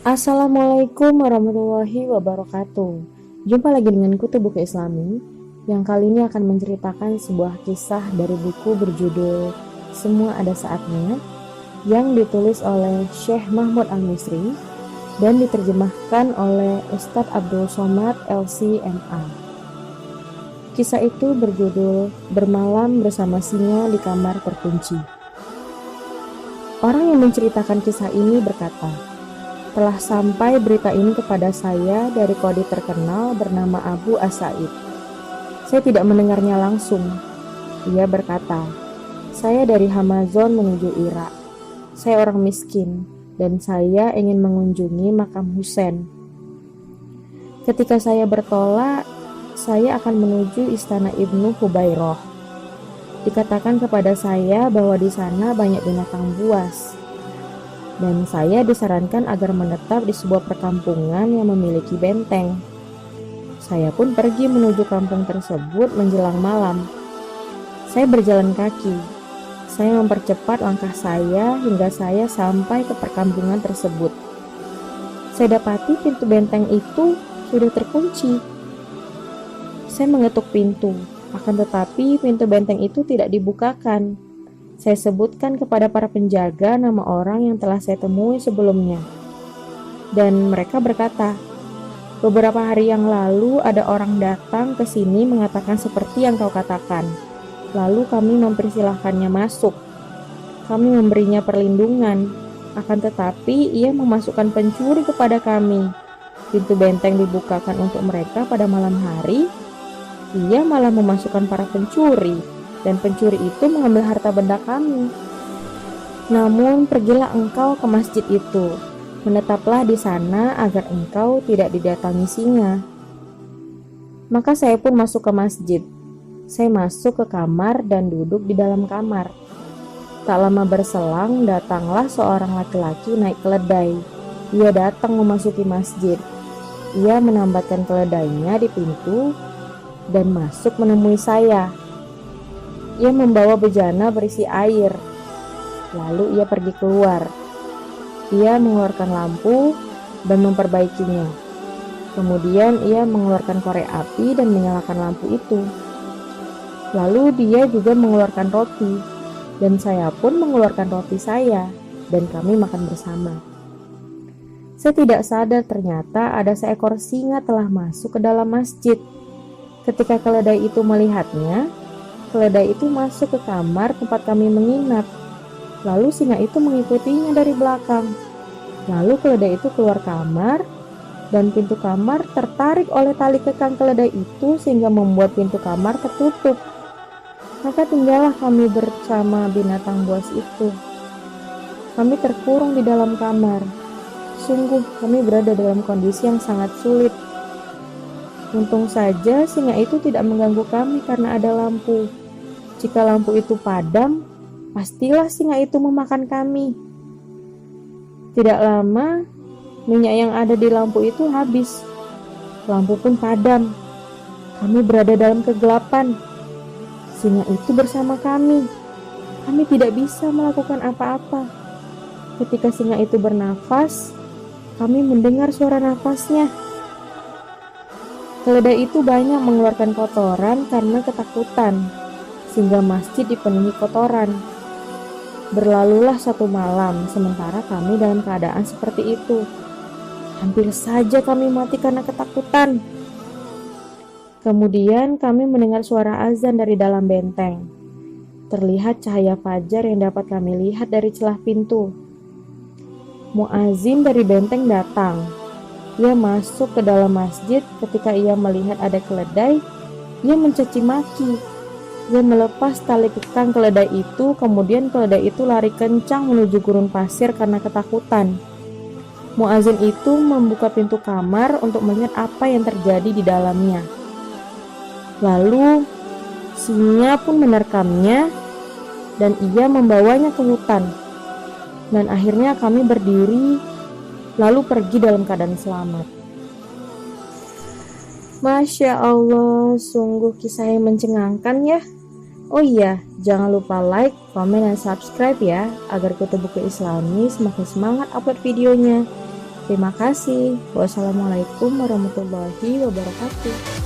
Assalamualaikum warahmatullahi wabarakatuh. Jumpa lagi dengan Kutu Buku Islami yang kali ini akan menceritakan sebuah kisah dari buku berjudul Semua Ada Saatnya yang ditulis oleh Syekh Mahmud Al-Misri dan diterjemahkan oleh Ustadz Abdul Somad LC.MA. Kisah itu berjudul Bermalam Bersama Singa di Kamar Terkunci. Orang yang menceritakan kisah ini berkata, telah sampai berita ini kepada saya dari kodi terkenal bernama Abu As-Sa'id. Saya tidak mendengarnya langsung. Ia berkata, saya dari Hamazon menuju Irak. Saya orang miskin dan saya ingin mengunjungi makam Husain. Ketika saya bertolak, saya akan menuju istana Ibnu Hubairah. Dikatakan kepada saya bahwa di sana banyak binatang buas. Dan saya disarankan agar menetap di sebuah perkampungan yang memiliki benteng. Saya pun pergi menuju kampung tersebut menjelang malam. Saya berjalan kaki. Saya mempercepat langkah saya hingga saya sampai ke perkampungan tersebut. Saya dapati pintu benteng itu sudah terkunci. Saya mengetuk pintu, akan tetapi pintu benteng itu tidak dibukakan. Saya sebutkan kepada para penjaga nama orang yang telah saya temui sebelumnya. Dan mereka berkata, beberapa hari yang lalu ada orang datang ke sini mengatakan seperti yang kau katakan. Lalu kami mempersilahkannya masuk. Kami memberinya perlindungan. Akan tetapi ia memasukkan pencuri kepada kami. Pintu benteng dibukakan untuk mereka pada malam hari. Ia malah memasukkan para pencuri. Dan pencuri itu mengambil harta benda kami. Namun pergilah engkau ke masjid itu, menetaplah di sana agar engkau tidak didatangi singa. Maka saya pun masuk ke masjid. Saya masuk ke kamar dan duduk di dalam kamar. Tak lama berselang datanglah seorang laki-laki naik keledai. Ia datang memasuki masjid. Ia menambatkan keledainya di pintu dan masuk menemui saya. Ia membawa bejana berisi air. Lalu ia pergi keluar. Ia mengeluarkan lampu dan memperbaikinya. Kemudian ia mengeluarkan korek api dan menyalakan lampu itu. Lalu dia juga mengeluarkan roti. Dan saya pun mengeluarkan roti saya. Dan kami makan bersama. Saya tidak sadar ternyata ada seekor singa telah masuk ke dalam masjid. Ketika keledai itu melihatnya, keledai itu masuk ke kamar tempat kami menginap. Lalu singa itu mengikutinya dari belakang. Lalu keledai itu keluar kamar dan pintu kamar tertarik oleh tali kekang keledai itu sehingga membuat pintu kamar tertutup. Maka tinggallah kami bersama binatang buas itu. Kami terkurung di dalam kamar. Sungguh kami berada dalam kondisi yang sangat sulit. Untung saja singa itu tidak mengganggu kami karena ada lampu. Jika lampu itu padam, pastilah singa itu memakan kami. Tidak lama, minyak yang ada di lampu itu habis. Lampu pun padam. Kami berada dalam kegelapan. Singa itu bersama kami. Kami tidak bisa melakukan apa-apa. Ketika singa itu bernafas, kami mendengar suara nafasnya. Keledai itu banyak mengeluarkan kotoran karena ketakutan. Sehingga masjid dipenuhi kotoran. Berlalulah satu malam, sementara kami dalam keadaan seperti itu. Hampir saja kami mati karena ketakutan. Kemudian kami mendengar suara azan dari dalam benteng. Terlihat cahaya fajar yang dapat kami lihat dari celah pintu. Muazin dari benteng datang. Ia masuk ke dalam masjid. Ketika ia melihat ada keledai, ia mencaci maki. Ia melepas tali kekang keledai itu, kemudian keledai itu lari kencang menuju gurun pasir karena ketakutan. Muazin itu membuka pintu kamar untuk melihat apa yang terjadi di dalamnya. Lalu, singa pun menerkamnya dan ia membawanya ke hutan. Dan akhirnya kami berdiri, lalu pergi dalam keadaan selamat. Masya Allah, sungguh kisah yang mencengangkan ya. Oh iya, jangan lupa like, komen, dan subscribe ya, agar Kutu Buku Islami semakin semangat upload videonya. Terima kasih. Wassalamualaikum warahmatullahi wabarakatuh.